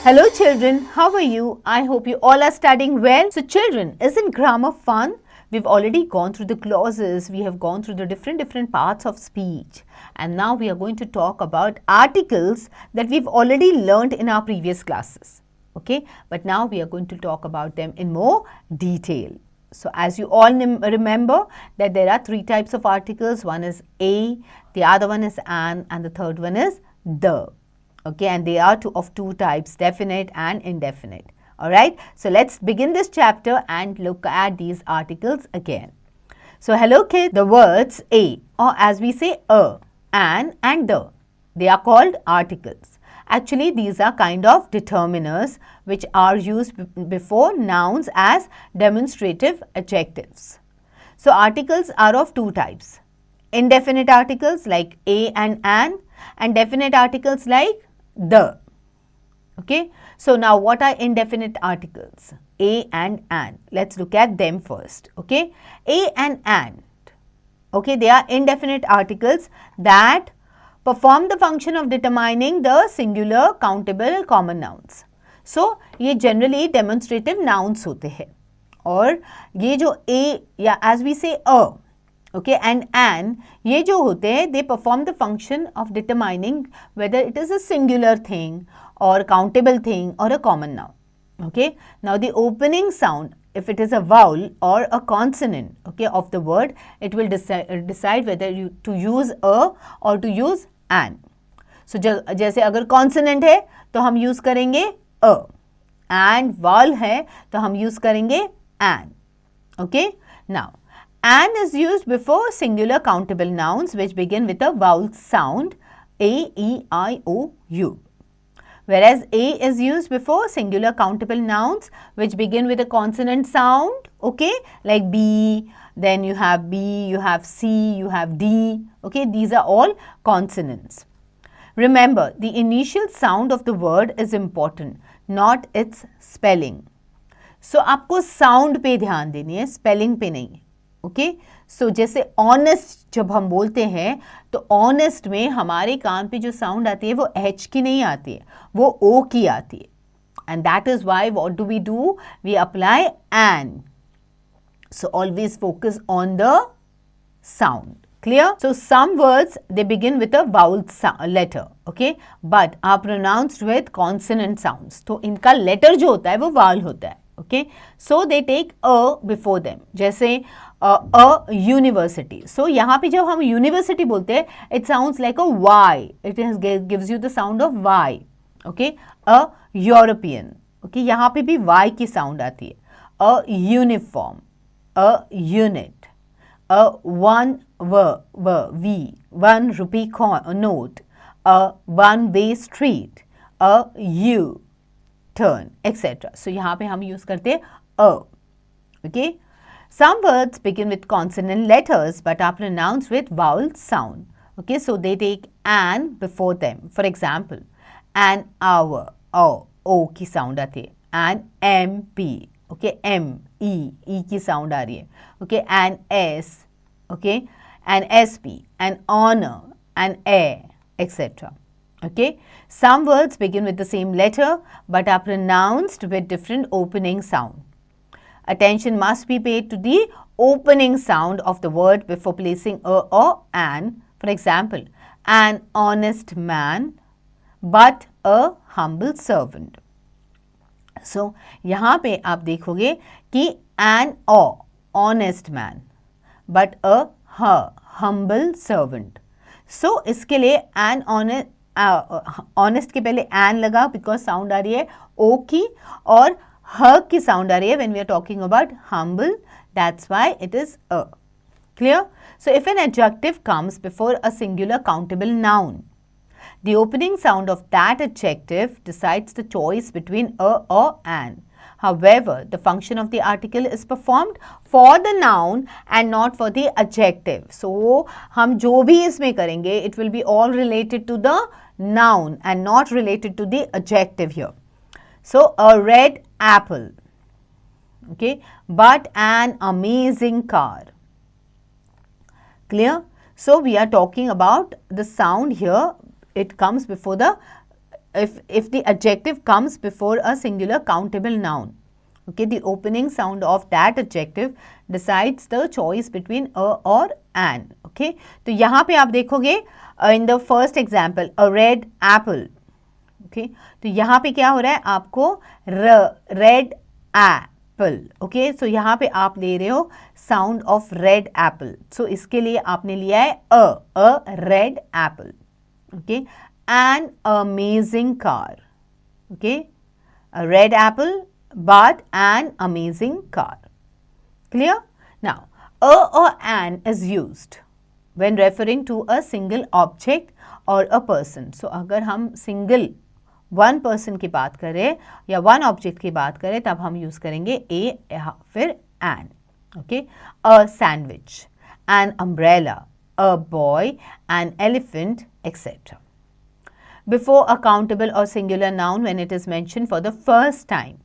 Hello children, how are you? I hope you all are studying well. So children, isn't grammar fun? We've already gone through the clauses, we have gone through the different parts of speech, and now we are going to talk about articles that we've already learned in our previous classes. Okay, but now we are going to talk about them in more detail. So as you all remember that there are three types of articles. One is a, the other one is an, and the third one is the. Okay, and they are of two types, definite and indefinite. Alright, so let's begin this chapter and look at these articles again. So hello kids, the words a, or as we say an and the, they are called articles. Actually, these are kind of determiners which are used before nouns as demonstrative adjectives. So articles are of two types, indefinite articles like a and an, and definite articles like the. Okay, so now what are indefinite articles? A and an. Let's look at them first. Okay, a and an. Okay, they are indefinite articles that perform the function of determining the singular, countable, common nouns. So ये generally demonstrative nouns होते हैं, और ये जो a या as we say a, okay, and an, ये जो होते हैं, they perform the function of determining whether it is a singular thing or countable thing or a common noun. Okay, now the opening sound, if it is a vowel or a consonant, okay, of the word, it will decide whether to use a or to use an. So जैसे अगर consonant है तो हम use करेंगे a, and vowel है तो हम use करेंगे an. Okay, now an is used before singular countable nouns which begin with a vowel sound a, e, I, o, u. Whereas a is used before singular countable nouns which begin with a consonant sound, okay, like b, then you have b, you have c, you have d, okay, these are all consonants. Remember, the initial sound of the word is important, not its spelling. So, आपको sound पे ध्यान देनी है, spelling पे नहीं. Okay, सो जैसे honest जब हम बोलते हैं तो ऑनेस्ट में हमारे कान पे जो साउंड आती है वो एच की नहीं आती है, वो ओ की आती है, and that is why what do, we apply an. So always focus on the sound. Clear? So some words they begin with a vowel letter, okay, but are pronounced with consonant sounds. तो इनका letter जो होता है वो vowel होता है. Okay, so they take a before them. जैसे a university. So यहाँ पे जब हम university बोलते हैं, it sounds like a Y. It gives you the sound of Y. Okay, a European. Okay, यहाँ पे भी Y की sound आती है. A uniform, a unit, a one rupee note, a one-way street, a U-turn, etc. So यहाँ पे हम use करते हैं a. Okay. Some words begin with consonant letters but are pronounced with vowel sound. Okay, so they take an before them. For example, an hour, o की sound आती है. An MP, okay, M, E की sound आ रही है. Okay, an S, okay, an SP, an honor, an air, etc. Okay, some words begin with the same letter but are pronounced with different opening sound. Attention must be paid to the opening sound of the word before placing a or an. For example, an honest man but a humble servant. So, यहाँ पे आप देखोगे कि an or honest man but a her humble servant. So, इसके लिए an honest के पहले an लगा because sound आ रही है o की, और her की sound आ रही है when we are talking about humble, that's why it is a. Clear? So if an adjective comes before a singular countable noun, the opening sound of that adjective decides the choice between a or an. However, the function of the article is performed for the noun and not for the adjective. So हम जो भी इसमें करेंगे, it will be all related to the noun and not related to the adjective here. So a red apple, okay, but an amazing car. Clear? So we are talking about the sound here. It comes before the if the adjective comes before a singular countable noun, okay, the opening sound of that adjective decides the choice between a or an. Okay, तो यहाँ पे आप देखोगे in the first example a red apple. Okay, तो यहाँ पे क्या हो रहा है आपको red apple. Okay, so यहाँ पे आप ले रहे हो sound of red apple. So इसके लिए आपने लिया है a red apple. Okay, an amazing car. Okay, a red apple but an amazing car. Clear? Now, a or an is used when referring to a single object or a person. So, अगर हम single one person की बात करें या one object की बात करें तब हम use करेंगे a या फिर an. Okay? A sandwich, an umbrella, a boy, an elephant, etc. Before a countable or singular noun when it is mentioned for the first time.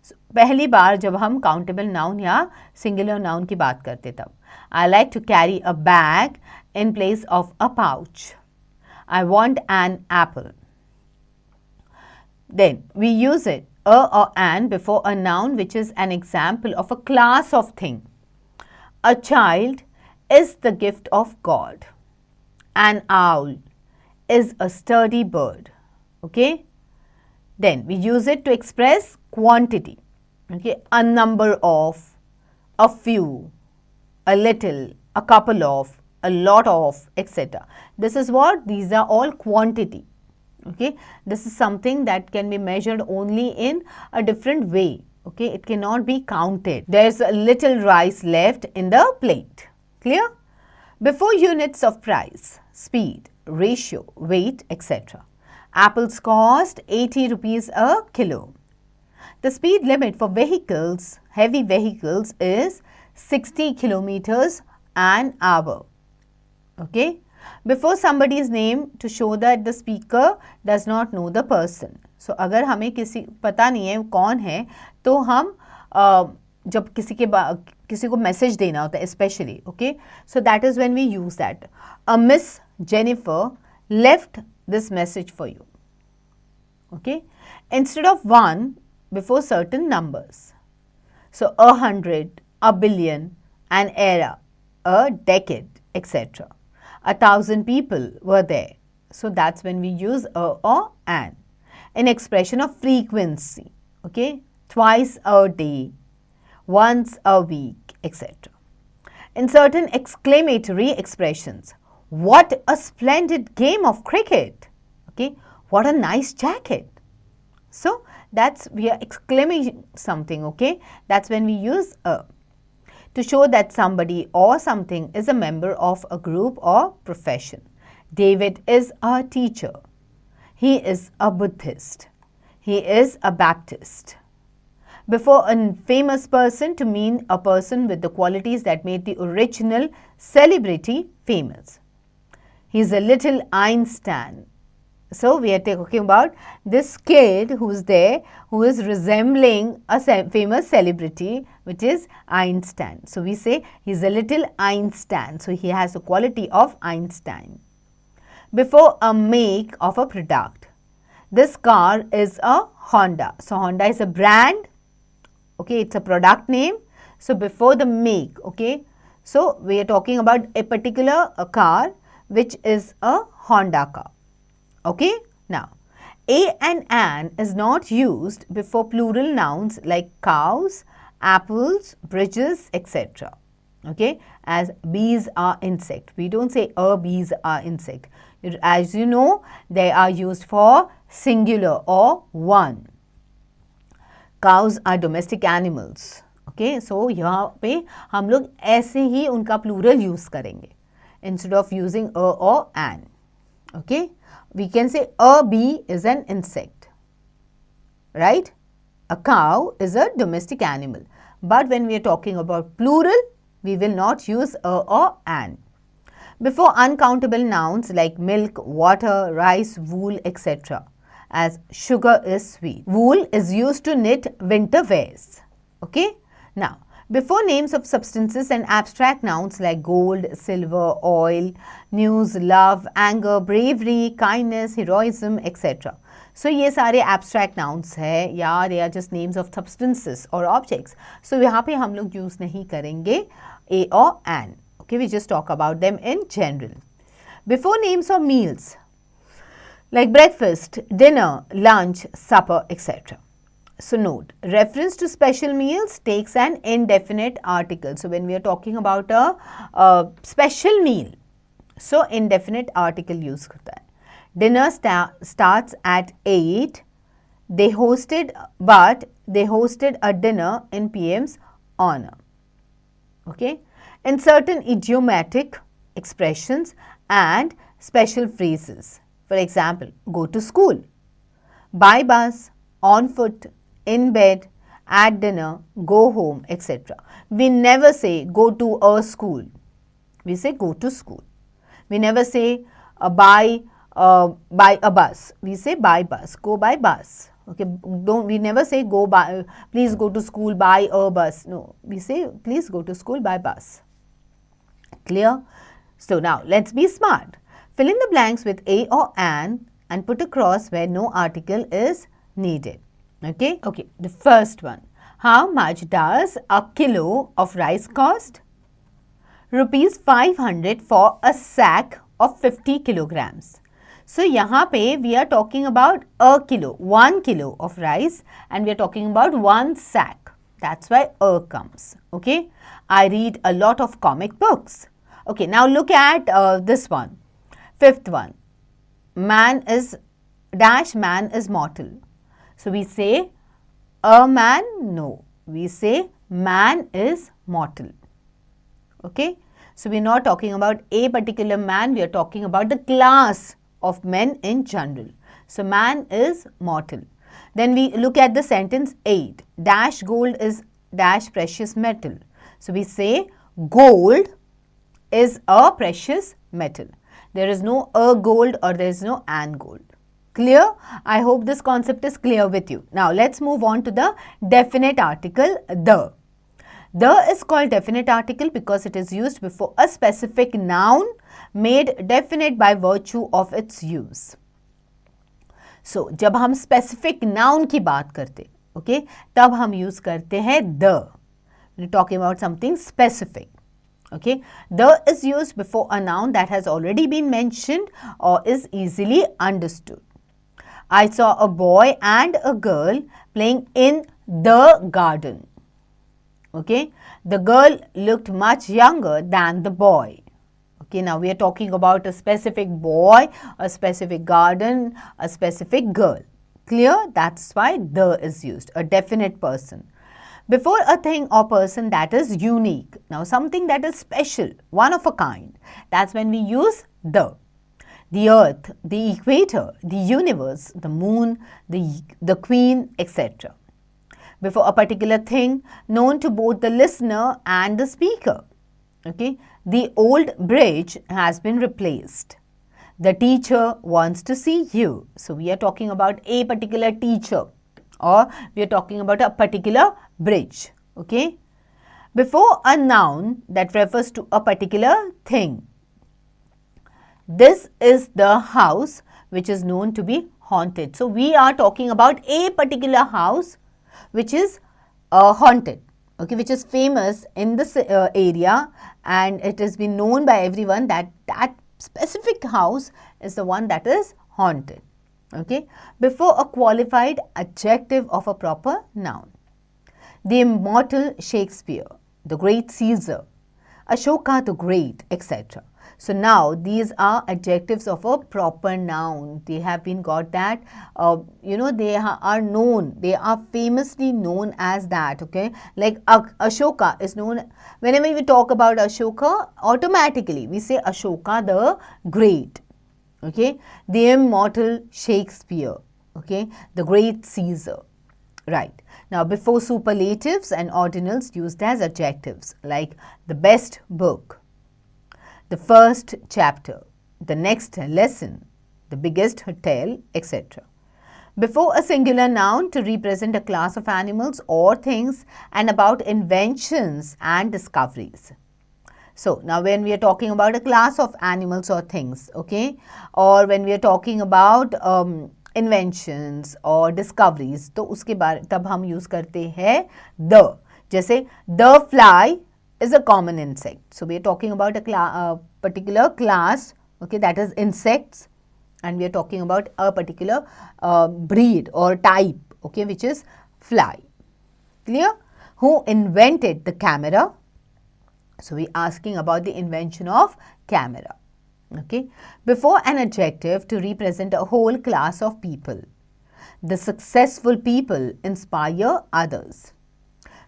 So, पहली बार जब हम countable noun या singular noun की बात करते तब I like to carry a bag in place of a pouch. I want an apple. Then we use it a or an before a noun which is an example of a class of thing. A child is the gift of God. An owl is a sturdy bird. Okay. Then we use it to express quantity. Okay, a number of, a few, a little, a couple of, a lot of, etc. This is what? These are all quantity. Okay, this is something that can be measured only in a different way. Okay, it cannot be counted. There's a little rice left in the plate. Clear? Before units of price, speed, ratio, weight, etc. Apples cost 80 rupees a kilo. The speed limit for vehicles, heavy vehicles is 60 kilometers an hour. Okay. Before somebody's name to show that the speaker does not know the person. So, अगर हमें किसी पता नहीं है कौन है तो हम जब किसी को मैसेज देना होता है especially. Okay. So, that is when we use that. A Miss Jennifer left this message for you. Okay. Instead of one, before certain numbers. So, 100, a billion, an era, a decade, etc. 1,000 people were there. So, that's when we use a or an. In expression of frequency, okay, twice a day, once a week, etc. In certain exclamatory expressions, what a splendid game of cricket, okay, what a nice jacket. So, that's we are exclaiming something, okay, that's when we use a. To show that somebody or something is a member of a group or profession. David is a teacher. He is a Buddhist. He is a Baptist. Before a famous person to mean a person with the qualities that made the original celebrity famous. He is a little Einstein. So, we are talking about this kid who is there, who is resembling a famous celebrity, which is Einstein. So, we say he is a little Einstein. So, he has the quality of Einstein. Before a make of a product, this car is a Honda. So, Honda is a brand. Okay, it's a product name. So, before the make, okay. So, we are talking about a particular car which is a Honda car. Okay. Now, a and an is not used before plural nouns like cows, apples, bridges, etc. Okay. As bees are insect. We don't say a bees are insect. As you know, they are used for singular or one. Cows are domestic animals. Okay. So, यहाँ पे हम लोग ऐसे ही उनका plural use करेंगे instead of using a or an. Okay. We can say a bee is an insect, right? A cow is a domestic animal. But when we are talking about plural, we will not use a or an. Before uncountable nouns like milk, water, rice, wool, etc. As sugar is sweet. Wool is used to knit winter wears. Okay? Now, before names of substances and abstract nouns like gold, silver, oil, news, love, anger, bravery, kindness, heroism, etc. So ये सारे abstract nouns है या they are just names of substances or objects. So यहाँ पे हम लोग use नहीं करेंगे a or an. Okay, we just talk about them in general. Before names of meals like breakfast, dinner, lunch, supper, etc. So note, reference to special meals takes an indefinite article. So when we are talking about a special meal, so indefinite article use होता है. Dinner starts at 8. They hosted a dinner in PM's honor. Okay. In certain idiomatic expressions and special phrases. For example, go to school, by bus, on foot, in bed, at dinner, go home, etc. We never say go to a school. We say go to school. We never say by a bus. We say by bus. Go by bus. Okay. We never say go by. Please go to school by a bus. No. We say please go to school by bus. Clear? So now let's be smart. Fill in the blanks with a or an and put a cross where no article is needed. Okay. Okay. The first one. How much does a kilo of rice cost? Rupees 500 for a sack of 50 kilograms. So यहाँ पे we are talking about a kilo, 1 kilo of rice, and we are talking about 1 sack. That's why a comes. Okay. I read a lot of comic books. Okay. Now look at this one. Fifth one. Man is mortal. So we say a man? No. We say man is mortal. Okay. So we are not talking about a particular man. We are talking about the class of men in general. So man is mortal. Then we look at the sentence 8. Dash gold is dash precious metal. So we say gold is a precious metal. There is no a gold or there is no an gold. Clear? I hope this concept is clear with you. Now let's move on to the definite article the. The is called definite article because it is used before a specific noun made definite by virtue of its use. So, जब हम specific noun की बात करते, okay, तब हम use करते हैं the. We're talking about something specific. Okay, the is used before a noun that has already been mentioned or is easily understood. I saw a boy and a girl playing in the garden. Okay, the girl looked much younger than the boy. Okay, now we are talking about a specific boy, a specific garden, a specific girl. Clear? That's why the is used, a definite person. Before a thing or person that is unique. Now something that is special, one of a kind. That's when we use the. The earth, the equator, the universe, the moon, the queen, etc. Before a particular thing known to both the listener and the speaker. Okay, the old bridge has been replaced. The teacher wants to see you. So we are talking about a particular teacher or we are talking about a particular bridge. Okay, before a noun that refers to a particular thing. This is the house which is known to be haunted. So we are talking about a particular house which is haunted, okay, which is famous in this area, and it has been known by everyone that that specific house is the one that is haunted. Okay, before a qualified adjective of a proper noun. The immortal Shakespeare, the great Caesar, Ashoka the Great, etc. So now these are adjectives of a proper noun. They have been got that, they are known, they are famously known as that, okay. Like Ashoka is known, whenever we talk about Ashoka, automatically we say Ashoka the Great, okay. The immortal Shakespeare, okay, the great Caesar, right. Now before superlatives and ordinals used as adjectives like the best book, the first chapter, the next lesson, the biggest hotel, etc. Before a singular noun to represent a class of animals or things and about inventions and discoveries. So now when we are talking about a class of animals or things, okay, or when we are talking about inventions or discoveries, तो उसके बारे तब हम use करते हैं the. जैसे the fly is a common insect. So we are talking about a particular class, okay, that is insects, and we are talking about a particular breed or type, okay, which is fly. Clear? Who invented the camera? So we are asking about the invention of camera. Okay. Before an adjective to represent a whole class of people. The successful people inspire others.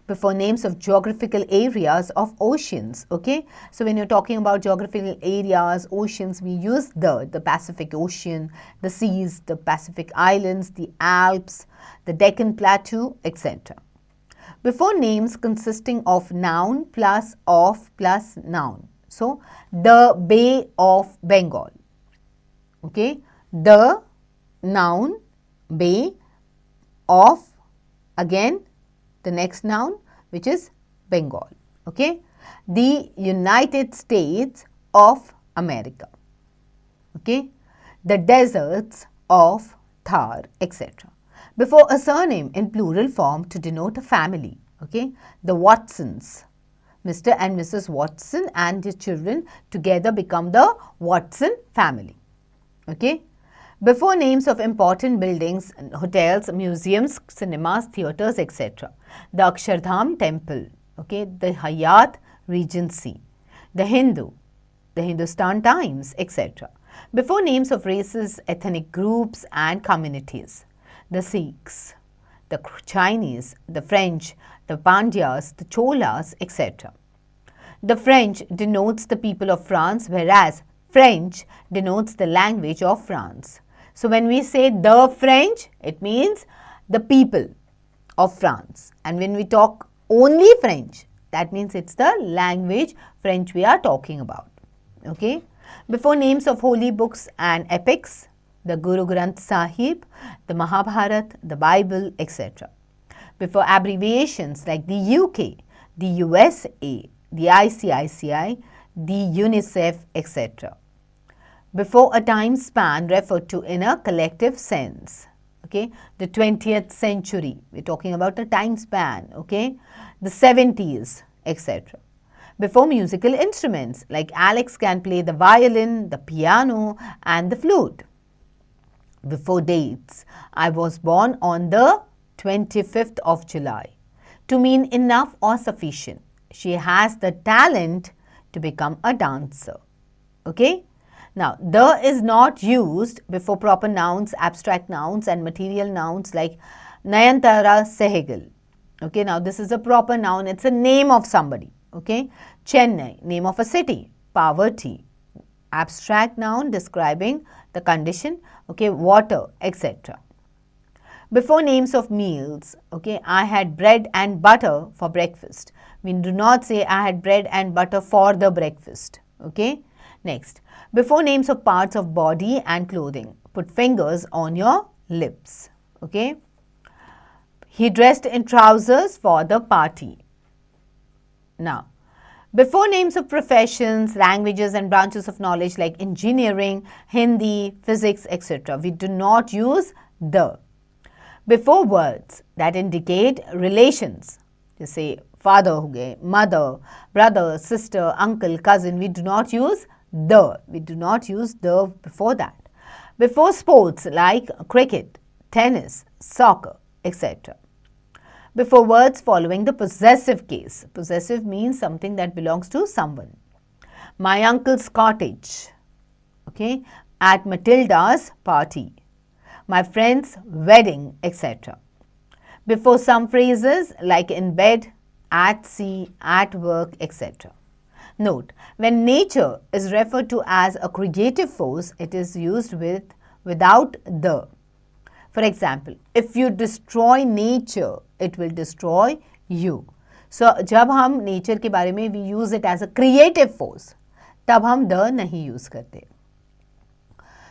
Before names of geographical areas of oceans. Okay. So when you're talking about geographical areas, oceans, we use the Pacific Ocean, the seas, the Pacific Islands, the Alps, the Deccan Plateau, etc. Before names consisting of noun plus of plus noun. So, the Bay of Bengal. Okay. The noun, Bay of, again, the next noun, which is Bengal. Okay. The United States of America. Okay. The deserts of Thar, etc. Before a surname in plural form to denote a family. Okay. The Watsons. Mr. and Mrs. Watson and their children together become the Watson family. Okay. Before names of important buildings, hotels, museums, cinemas, theatres, etc. The Akshardham temple, okay, the Hayat Regency, the Hindu, the Hindustan Times, etc. Before names of races, ethnic groups and communities. The Sikhs, the Chinese, the French, the Pandyas, the Cholas, etc. The French denotes the people of France, whereas French denotes the language of France. So when we say the French, it means the people of France. And when we talk only French, that means it's the language French we are talking about. Okay. Before names of holy books and epics, the Guru Granth Sahib, the Mahabharat, the Bible, etc. Before abbreviations like the UK, the USA, the ICICI, the UNICEF, etc. Before a time span referred to in a collective sense. Okay, the 20th century, we're talking about a time span, okay, the 70s, etc. Before musical instruments, like Alex can play the violin, the piano, and the flute. Before dates, I was born on the 25th of July, to mean enough or sufficient. She has the talent to become a dancer. Okay. Now, the is not used before proper nouns, abstract nouns and material nouns like Nayantara Sehgal. Okay. Now, this is a proper noun. It's a name of somebody. Okay. Chennai, name of a city. Poverty, abstract noun describing the condition. Okay. Water, etc. Before names of meals, okay, I had bread and butter for breakfast. We do not say I had bread and butter for the breakfast. Okay. Next, before names of parts of body and clothing, put fingers on your lips. Okay. He dressed in trousers for the party. Now, before names of professions, languages and branches of knowledge like engineering, Hindi, physics, etc., we do not use the. Before words that indicate relations, just say father ho gaye, mother, brother, sister, uncle, cousin, we do not use the. We do not use the before that. Before sports like cricket, tennis, soccer, etc. Before words following the possessive case. Possessive means something that belongs to someone. My uncle's cottage, okay, at Matilda's party. My friend's wedding, etc. Before some phrases like in bed, at sea, at work, etc. Note, when nature is referred to as a creative force, it is used without the. For example, if you destroy nature, it will destroy you. So, जब हम nature के बारे में we use it as a creative force, तब हम the नहीं use करते.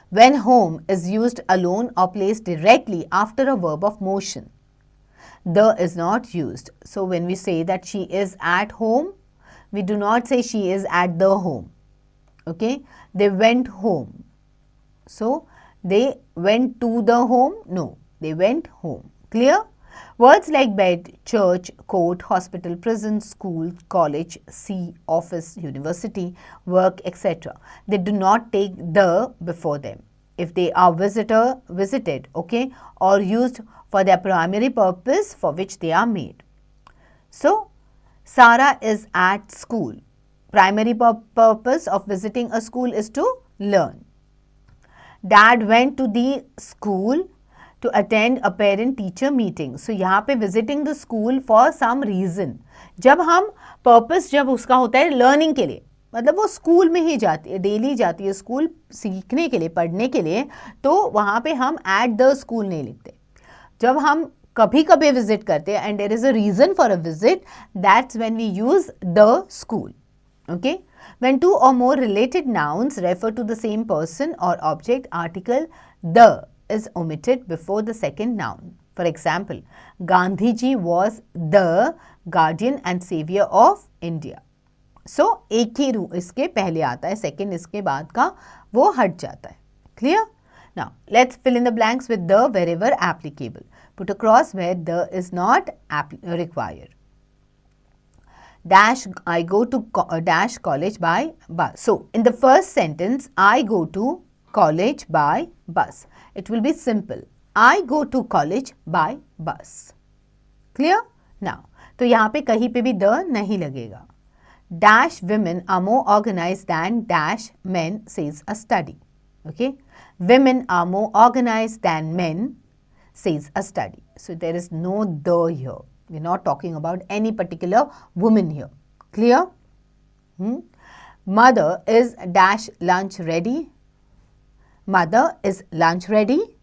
When home is used alone or placed directly after a verb of motion, the is not used. So, when we say that she is at home, we do not say she is at the home. Okay, they went home. So, They went to the home? No, they went home. Clear? Words like bed, church, court, hospital, prison, school, college, sea, office, university, work, etc. They do not take the before them. If they are visited, okay, or used for their primary purpose for which they are made. So, Sarah is at school. Primary purpose of visiting a school is to learn. Dad went to the school to attend a parent teacher meeting. So यहाँ पे visiting the school for some reason. जब हम purpose जब उसका होता है learning के लिए, मतलब वो स्कूल में ही जाती है, डेली जाती है स्कूल सीखने के लिए, पढ़ने के लिए, तो वहाँ पे हम at the school नहीं लिखते. जब हम कभी कभी विजिट करते हैं and there is a reason for a visit, that's when we use the school. Okay? When two or more related nouns refer to the same person or object, article the is omitted before the second noun. For example, Gandhiji was the guardian and savior of India. So, एक ही रू इसके पहले आता है, second इसके बाद का वो हट जाता है. Clear? Now, let's fill in the blanks with the wherever applicable. Put a cross where the is not required. Dash, I go to dash college by bus. So, in the first sentence, I go to college by bus. It will be simple. I go to college by bus. Clear? Now, तो यहाँ पे कहीं पे भी the नहीं लगेगा. Dash women are more organized than dash men, says a study. Okay? Women are more organized than men, says a study. So, there is no the here. We are not talking about any particular woman here. Clear? Mother is dash lunch ready. Mother is lunch ready.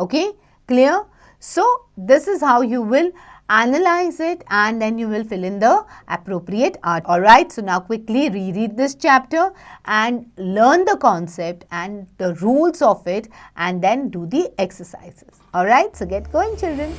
Okay? Clear? So, this is how you will analyze it and then you will fill in the appropriate art. Alright, so now quickly reread this chapter and learn the concept and the rules of it and then do the exercises. Alright, so get going children.